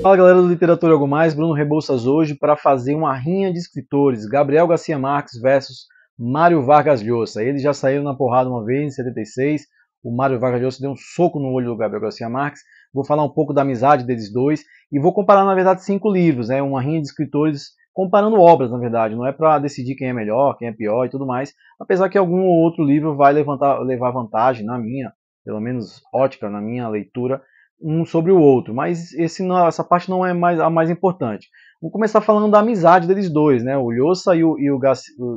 Fala galera do Literatura Algo Mais, Bruno Rebouças hoje para fazer uma rinha de escritores, Gabriel Garcia Marques versus Mário Vargas Llosa. Eles já saíram na porrada uma vez, em 76, o Mário Vargas Llosa deu um soco no olho do Gabriel Garcia Marques. Vou falar um pouco da amizade deles dois e vou comparar, na verdade, 5 livros, né? Uma rinha de escritores comparando obras, na verdade, não é para decidir quem é melhor, quem é pior e tudo mais, apesar que algum ou outro livro vai levar vantagem, na minha, pelo menos ótica, na minha leitura, um sobre o outro, mas essa parte não é a mais importante. Vamos começar falando da amizade deles dois, né? O Llosa e o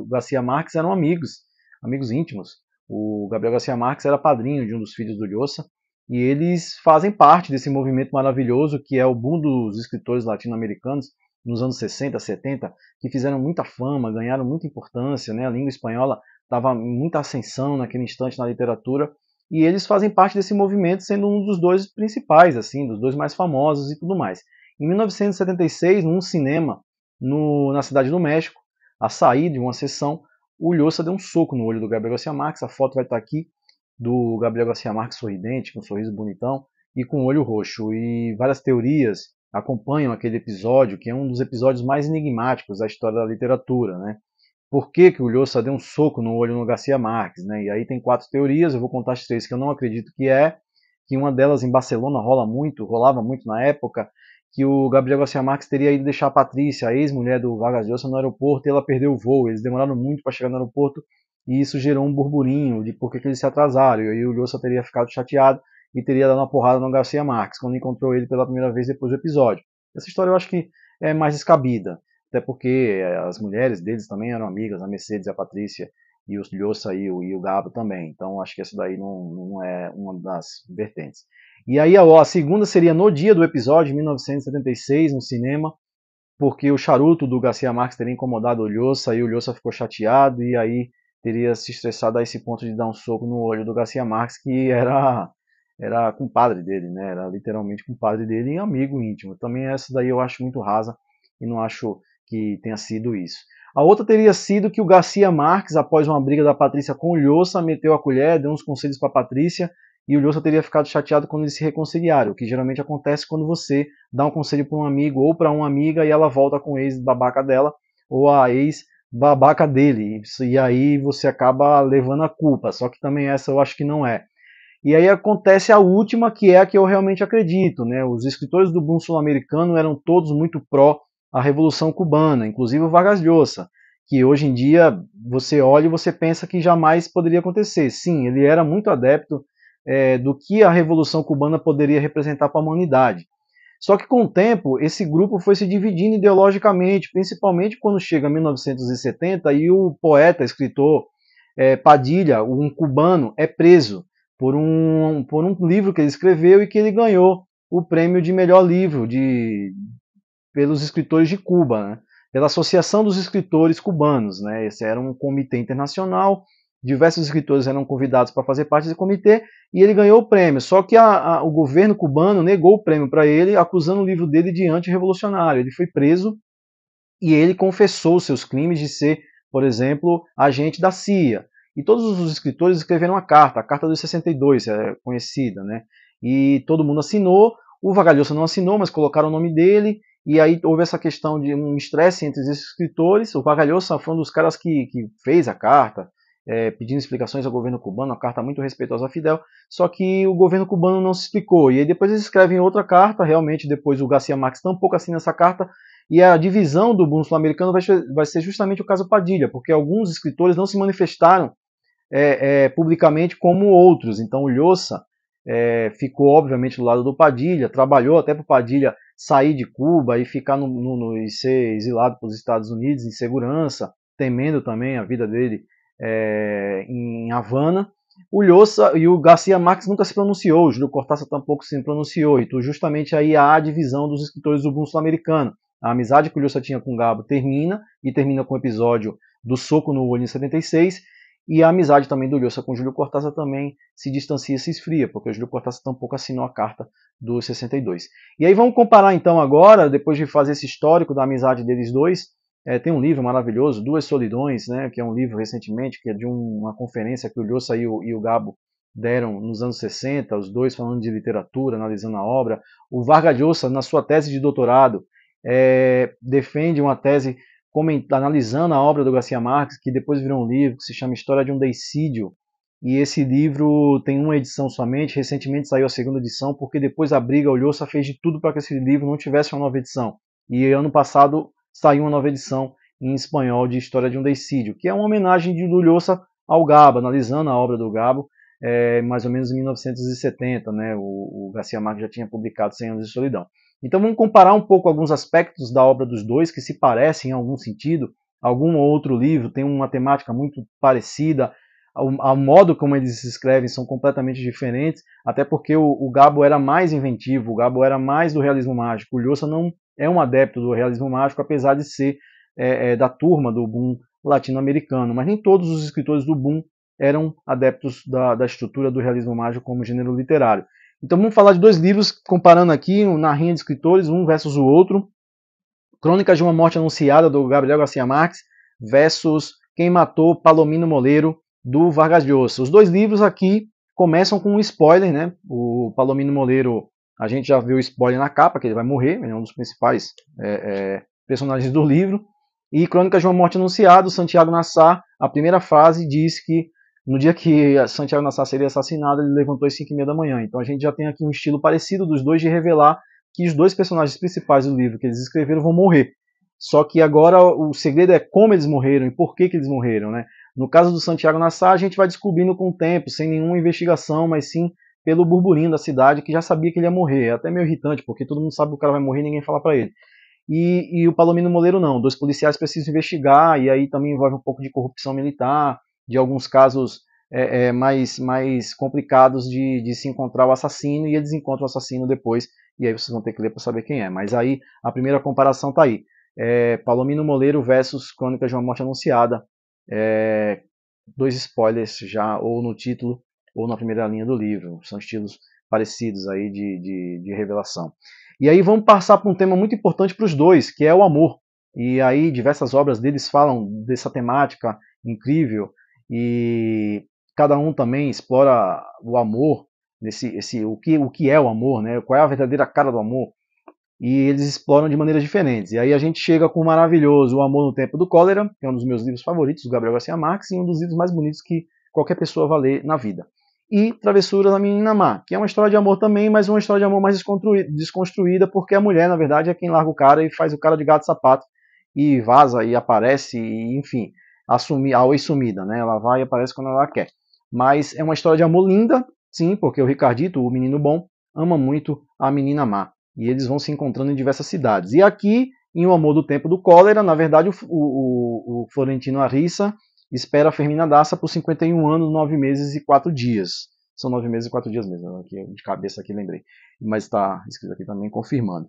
Garcia Marques eram amigos íntimos. O Gabriel Garcia Marques era padrinho de um dos filhos do Llosa, e eles fazem parte desse movimento maravilhoso que é o boom dos escritores latino-americanos nos anos 60, 70, que fizeram muita fama, ganharam muita importância, né? A língua espanhola estava em muita ascensão naquele instante na literatura, e eles fazem parte desse movimento, sendo um dos dois principais, assim, dos dois mais famosos e tudo mais. Em 1976, num cinema na cidade do México, a sair de uma sessão, o Llosa deu um soco no olho do Gabriel Garcia Marques. A foto vai estar aqui do Gabriel Garcia Marques sorridente, com um sorriso bonitão e com o olho roxo. E várias teorias acompanham aquele episódio, que é um dos episódios mais enigmáticos da história da literatura, né? Por que, que o Llosa deu um soco no olho no Garcia Marques, né? E aí tem 4 teorias, eu vou contar as 3 que eu não acredito que uma delas em Barcelona rolava muito na época, que o Gabriel Garcia Marques teria ido deixar a Patrícia, a ex-mulher do Vargas Llosa, no aeroporto, e ela perdeu o voo. Eles demoraram muito para chegar no aeroporto, e isso gerou um burburinho de por que eles se atrasaram. E aí o Llosa teria ficado chateado e teria dado uma porrada no Garcia Marques, quando encontrou ele pela primeira vez depois do episódio. Essa história eu acho que é mais descabida, até porque as mulheres deles também eram amigas, a Mercedes e a Patrícia, e o Llosa e o Gabo também. Então acho que essa daí não é uma das vertentes. E aí a segunda seria no dia do episódio, em 1976, no cinema, porque o charuto do Garcia Marques teria incomodado o Llosa, e o Llosa ficou chateado, e aí teria se estressado a esse ponto de dar um soco no olho do Garcia Marques, que era compadre dele, né? Era literalmente compadre dele e amigo íntimo. Também essa daí eu acho muito rasa e não acho que tenha sido isso. A outra teria sido que o Garcia Marques, após uma briga da Patrícia com o Llosa, meteu a colher, deu uns conselhos para a Patrícia, e o Llosa teria ficado chateado quando eles se reconciliaram, o que geralmente acontece quando você dá um conselho para um amigo ou para uma amiga e ela volta com o ex-babaca dela ou a ex-babaca dele, e aí você acaba levando a culpa, só que também essa eu acho que não é. E aí acontece a última, que é a que eu realmente acredito, né? Os escritores do boom sul-americano eram todos muito pró a Revolução Cubana, inclusive o Vargas Llosa, que hoje em dia você olha e você pensa que jamais poderia acontecer. Sim, ele era muito adepto do que a Revolução Cubana poderia representar para a humanidade. Só que com o tempo, esse grupo foi se dividindo ideologicamente, principalmente quando chega 1970 e o poeta, escritor Padilha, um cubano, é preso por um livro que ele escreveu e que ele ganhou o prêmio de melhor livro pelos escritores de Cuba, né? Pela Associação dos Escritores Cubanos. Né? Esse era um comitê internacional, diversos escritores eram convidados para fazer parte desse comitê e ele ganhou o prêmio. Só que o governo cubano negou o prêmio para ele, acusando o livro dele de antirrevolucionário. Ele foi preso e ele confessou seus crimes de ser, por exemplo, agente da CIA. E todos os escritores escreveram a Carta dos 62, é conhecida, né? E todo mundo assinou, o Vargas Llosa não assinou, mas colocaram o nome dele, e aí houve essa questão de um estresse entre esses escritores. O Vargas Llosa foi um dos caras que fez a carta, pedindo explicações ao governo cubano, uma carta muito respeitosa a Fidel, só que o governo cubano não se explicou, e aí depois eles escrevem outra carta, realmente depois o Garcia Marques tampouco assina essa carta, e a divisão do boom sul-americano vai ser justamente o caso Padilha, porque alguns escritores não se manifestaram publicamente como outros. Então o Llosa ficou obviamente do lado do Padilha, trabalhou até para o Padilha sair de Cuba e ficar e ser exilado pelos Estados Unidos em segurança, temendo também a vida dele em Havana. O Llosa e o Garcia Marques nunca se pronunciou, o Júlio Cortázar tampouco se pronunciou, então justamente aí há a divisão dos escritores do boom sul-americano. A amizade que o Llosa tinha com o Gabo termina com o episódio do soco no olho em 76, e a amizade também do Llosa com o Júlio Cortázar também se distancia, se esfria, porque o Júlio Cortázar tampouco assinou a carta dos 62. E aí vamos comparar então agora, depois de fazer esse histórico da amizade deles dois, tem um livro maravilhoso, Duas Solidões, né, que é um livro recentemente, que é de uma conferência que o Llosa e o Gabo deram nos anos 60, os dois falando de literatura, analisando a obra. O Vargas Llosa, na sua tese de doutorado, defende uma tese analisando a obra do Garcia Marques, que depois virou um livro que se chama História de um Deicídio, e esse livro tem uma edição somente, recentemente saiu a segunda edição, porque depois a briga, o Llosa fez de tudo para que esse livro não tivesse uma nova edição. E ano passado saiu uma nova edição em espanhol de História de um Deicídio, que é uma homenagem do Llosa ao Gabo, analisando a obra do Gabo, mais ou menos em 1970, né? O Garcia Marques já tinha publicado 100 anos de solidão. Então vamos comparar um pouco alguns aspectos da obra dos dois que se parecem em algum sentido. Algum outro livro tem uma temática muito parecida, o modo como eles se escrevem são completamente diferentes, até porque o Gabo era mais inventivo, o Gabo era mais do realismo mágico. O Llosa não é um adepto do realismo mágico, apesar de ser da turma do boom latino-americano, mas nem todos os escritores do boom eram adeptos da estrutura do realismo mágico como gênero literário. Então vamos falar de dois livros, comparando aqui, na rinha de escritores, um versus o outro. Crônicas de uma Morte Anunciada, do Gabriel Garcia Marques, versus Quem Matou Palomino Moleiro, do Vargas Llosa. Os dois livros aqui começam com um spoiler, né? O Palomino Moleiro, a gente já viu o spoiler na capa, que ele vai morrer, ele é um dos principais personagens do livro. E Crônicas de uma Morte Anunciada, Santiago Nassar, a primeira frase diz que no dia que Santiago Nassar seria assassinado, ele levantou às 5h30 da manhã. Então a gente já tem aqui um estilo parecido dos dois de revelar que os dois personagens principais do livro que eles escreveram vão morrer. Só que agora o segredo é como eles morreram e por que eles morreram, né? No caso do Santiago Nassar, a gente vai descobrindo com o tempo, sem nenhuma investigação, mas sim pelo burburinho da cidade que já sabia que ele ia morrer. É até meio irritante, porque todo mundo sabe que o cara vai morrer e ninguém fala para ele. E o Palomino Moleiro não. Dois policiais precisam investigar, e aí também envolve um pouco de corrupção militar, de alguns casos mais complicados de se encontrar o assassino, e eles encontram o assassino depois, e aí vocês vão ter que ler para saber quem é. Mas aí a primeira comparação está aí. Palomino Moleiro versus Crônicas de uma Morte Anunciada. Dois spoilers já, ou no título, ou na primeira linha do livro. São estilos parecidos aí de revelação. E aí vamos passar para um tema muito importante para os dois, que é o amor. E aí diversas obras deles falam dessa temática incrível, e cada um também explora o amor, o que é o amor, né? Qual é a verdadeira cara do amor. E eles exploram de maneiras diferentes. E aí a gente chega com o maravilhoso O Amor no Tempo do Cólera, que é um dos meus livros favoritos, do Gabriel Garcia Marques, e um dos livros mais bonitos que qualquer pessoa vai ler na vida. E Travessuras da Menina Má, que é uma história de amor também, mas uma história de amor mais desconstruída, porque a mulher, na verdade, é quem larga o cara e faz o cara de gato e sapato, e vaza, e aparece, e, enfim, a oi sumida, né? Ela vai e aparece quando ela quer. Mas é uma história de amor linda, sim, porque o Ricardito, o menino bom, ama muito a menina má. E eles vão se encontrando em diversas cidades. E aqui, em O Amor do Tempo do Cólera, na verdade, o Florentino Arissa espera a Fermina Daça por 51 anos, 9 meses e 4 dias. São 9 meses e 4 dias mesmo, aqui, de cabeça aqui lembrei. Mas está escrito aqui também confirmando.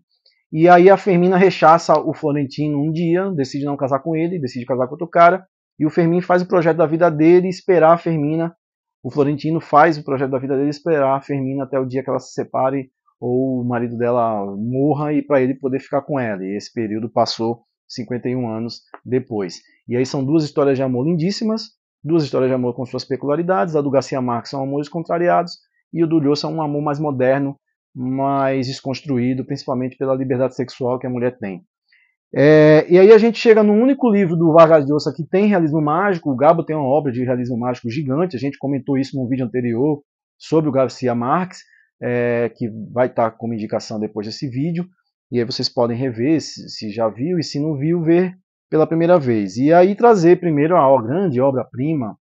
E aí a Fermina rechaça o Florentino um dia, decide não casar com ele, decide casar com outro cara, e o Fermin faz o projeto da vida dele esperar a Fermina. O Florentino faz o projeto da vida dele esperar a Fermina até o dia que ela se separe ou o marido dela morra, e para ele poder ficar com ela. E esse período passou 51 anos depois. E aí são duas histórias de amor lindíssimas, duas histórias de amor com suas peculiaridades. A do Garcia Marques são amores contrariados, e o do Llosa é um amor mais moderno, mais desconstruído, principalmente pela liberdade sexual que a mulher tem. E aí a gente chega no único livro do Vargas Llosa que tem realismo mágico. O Gabo tem uma obra de realismo mágico gigante, a gente comentou isso num vídeo anterior sobre o Garcia Marques, que vai estar como indicação depois desse vídeo, e aí vocês podem rever se já viu, e se não viu, ver pela primeira vez. E aí trazer primeiro a grande obra-prima,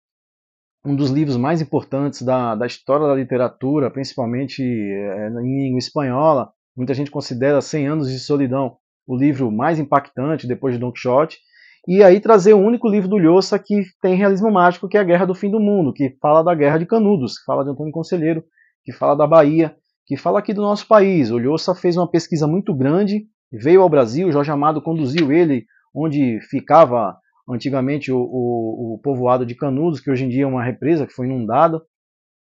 um dos livros mais importantes da história da literatura, principalmente em língua espanhola. Muita gente considera 100 Anos de Solidão o livro mais impactante depois de Don Quixote. E aí trazer o único livro do Llosa que tem realismo mágico, que é A Guerra do Fim do Mundo, que fala da Guerra de Canudos, que fala de Antônio Conselheiro, que fala da Bahia, que fala aqui do nosso país. O Llosa fez uma pesquisa muito grande, veio ao Brasil, Jorge Amado conduziu ele onde ficava antigamente o povoado de Canudos, que hoje em dia é uma represa que foi inundada,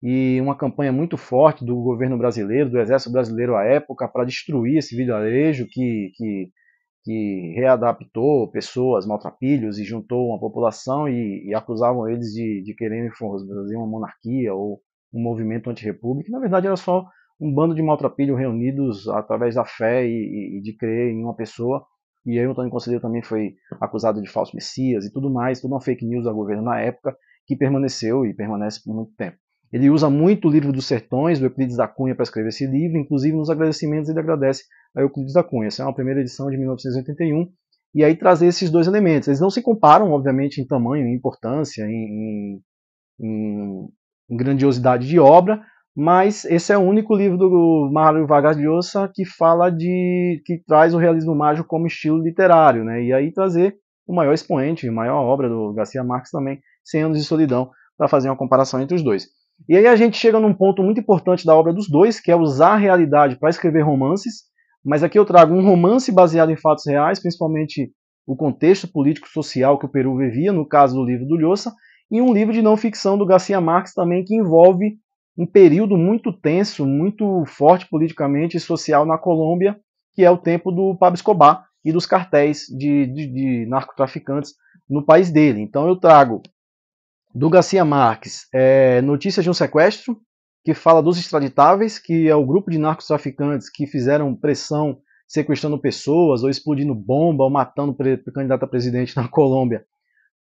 e uma campanha muito forte do governo brasileiro, do exército brasileiro à época, para destruir esse vilarejo que readaptou pessoas, maltrapilhos, e juntou uma população, e acusavam eles de quererem fazer uma monarquia ou um movimento anti-república, que na verdade era só um bando de maltrapilhos reunidos através da fé e de crer em uma pessoa. E aí o Antônio Conselheiro também foi acusado de falso messias e tudo mais, tudo uma fake news do governo na época, que permaneceu e permanece por muito tempo. Ele usa muito o livro dos Sertões, do Euclides da Cunha, para escrever esse livro, inclusive nos agradecimentos ele agradece a Euclides da Cunha. Essa é uma primeira edição de 1981, e aí trazer esses dois elementos. Eles não se comparam, obviamente, em tamanho, em importância, em grandiosidade de obra, mas esse é o único livro do Mário Vargas Llosa que que traz o realismo mágico como estilo literário, né? E aí trazer o maior expoente, a maior obra do Garcia Marques também, 100 Anos de Solidão, para fazer uma comparação entre os dois. E aí a gente chega num ponto muito importante da obra dos dois, que é usar a realidade para escrever romances, mas aqui eu trago um romance baseado em fatos reais, principalmente o contexto político-social que o Peru vivia, no caso do livro do Llosa, e um livro de não ficção do Garcia Marques também, que envolve um período muito tenso, muito forte politicamente e social na Colômbia, que é o tempo do Pablo Escobar e dos cartéis de narcotraficantes no país dele. Então eu trago do Garcia Marques Notícias de um Sequestro, que fala dos extraditáveis, que é o grupo de narcotraficantes que fizeram pressão sequestrando pessoas, ou explodindo bomba, ou matando o candidato a presidente na Colômbia,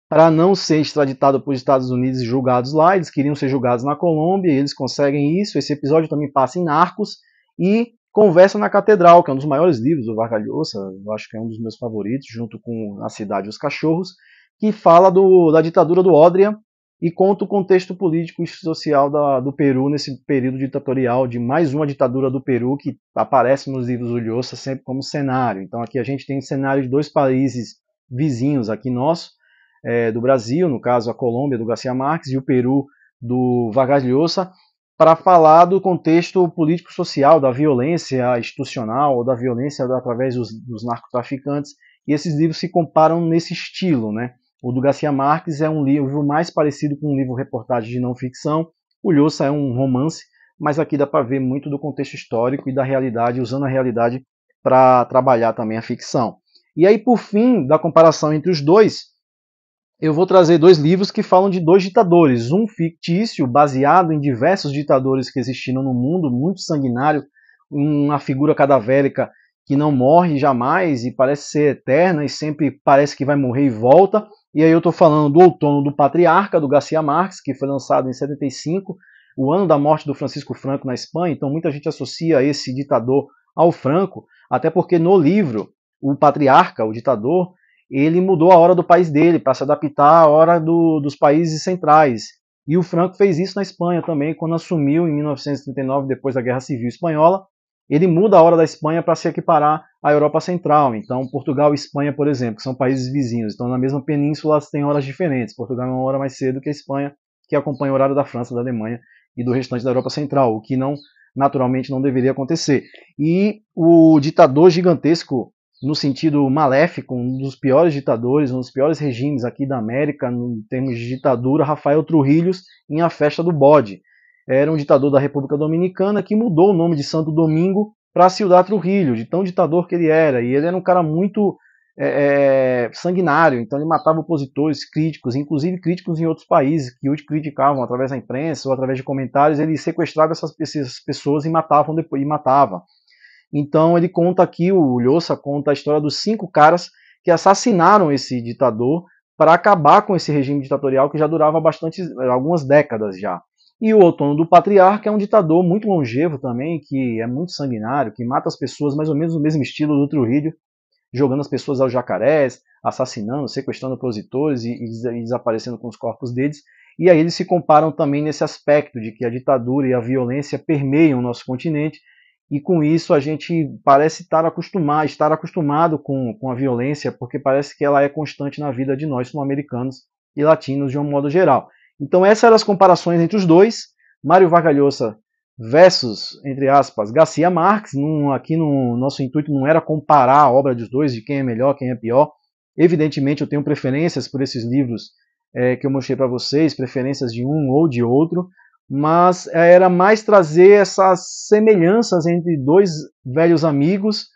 para não ser extraditado para os Estados Unidos e julgados lá. Eles queriam ser julgados na Colômbia, e eles conseguem isso. Esse episódio também passa em Narcos, e Conversa na Catedral, que é um dos maiores livros do Vargas Llosa, eu acho que é um dos meus favoritos, junto com A Cidade e os Cachorros, que fala da ditadura do Odria e conta o contexto político e social do Peru nesse período ditatorial, de mais uma ditadura do Peru, que aparece nos livros do Llosa sempre como cenário. Então aqui a gente tem cenário de dois países vizinhos aqui nosso, do Brasil, no caso a Colômbia do Garcia Marques e o Peru do Vargas Llosa, para falar do contexto político-social, da violência institucional, ou da violência através dos narcotraficantes, e esses livros se comparam nesse estilo, né? O do Garcia Marques é um livro mais parecido com um livro-reportagem de não ficção, o Llosa é um romance, mas aqui dá para ver muito do contexto histórico e da realidade, usando a realidade para trabalhar também a ficção. E aí, por fim, da comparação entre os dois, eu vou trazer dois livros que falam de dois ditadores, um fictício, baseado em diversos ditadores que existiram no mundo, muito sanguinário, uma figura cadavérica que não morre jamais e parece ser eterna e sempre parece que vai morrer e volta. E aí eu estou falando do Outono do Patriarca, do Garcia Marques, que foi lançado em 75, o ano da morte do Francisco Franco na Espanha, então muita gente associa esse ditador ao Franco, até porque no livro, o Patriarca, o ditador, ele mudou a hora do país dele para se adaptar à hora dos países centrais. E o Franco fez isso na Espanha também, quando assumiu em 1939, depois da Guerra Civil Espanhola. Ele muda a hora da Espanha para se equiparar à Europa Central. Então, Portugal e Espanha, por exemplo, que são países vizinhos, estão na mesma península, elas têm horas diferentes. Portugal é uma hora mais cedo que a Espanha, que acompanha o horário da França, da Alemanha e do restante da Europa Central, o que naturalmente não deveria acontecer. E o ditador gigantesco, no sentido maléfico, um dos piores ditadores, um dos piores regimes aqui da América, em termos de ditadura, Rafael Trujillo, em A Festa do Bode. Era um ditador da República Dominicana que mudou o nome de Santo Domingo para Ciudad Trujillo, de tão ditador que ele era. E ele era um cara muito sanguinário, então ele matava opositores, críticos, inclusive críticos em outros países que o criticavam através da imprensa ou através de comentários. Ele sequestrava essas pessoas e matava depois. Então ele conta aqui, o Llosa conta a história dos 5 caras que assassinaram esse ditador para acabar com esse regime ditatorial que já durava algumas décadas já. E o Outono do Patriarca é um ditador muito longevo também, que é muito sanguinário, que mata as pessoas mais ou menos no mesmo estilo do Trujillo, jogando as pessoas aos jacarés, assassinando, sequestrando opositores e desaparecendo com os corpos deles. E aí eles se comparam também nesse aspecto de que a ditadura e a violência permeiam o nosso continente, e com isso a gente parece estar acostumado com a violência, porque parece que ela é constante na vida de nós sul-americanos e latinos de um modo geral. Então essas eram as comparações entre os dois, Mário Vargas Llosa versus, entre aspas, Garcia Marques. Aqui no nosso intuito não era comparar a obra dos dois, de quem é melhor, quem é pior. Evidentemente eu tenho preferências por esses livros que eu mostrei para vocês, preferências de um ou de outro, mas era mais trazer essas semelhanças entre dois velhos amigos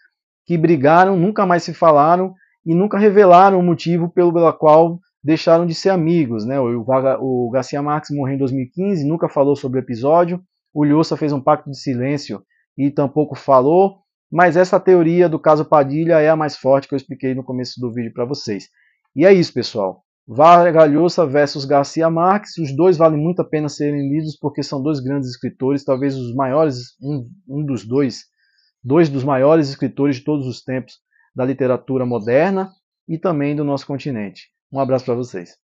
que brigaram, nunca mais se falaram e nunca revelaram o motivo pelo qual deixaram de ser amigos, né? O Garcia Marques morreu em 2015, nunca falou sobre o episódio. O Lhosa fez um pacto de silêncio e tampouco falou. Mas essa teoria do caso Padilha é a mais forte que eu expliquei no começo do vídeo para vocês. E é isso, pessoal. Vargas Llosa versus Garcia Marques, os dois valem muito a pena serem lidos porque são dois grandes escritores, talvez os maiores, um dos dois dos maiores escritores de todos os tempos da literatura moderna e também do nosso continente. Um abraço para vocês.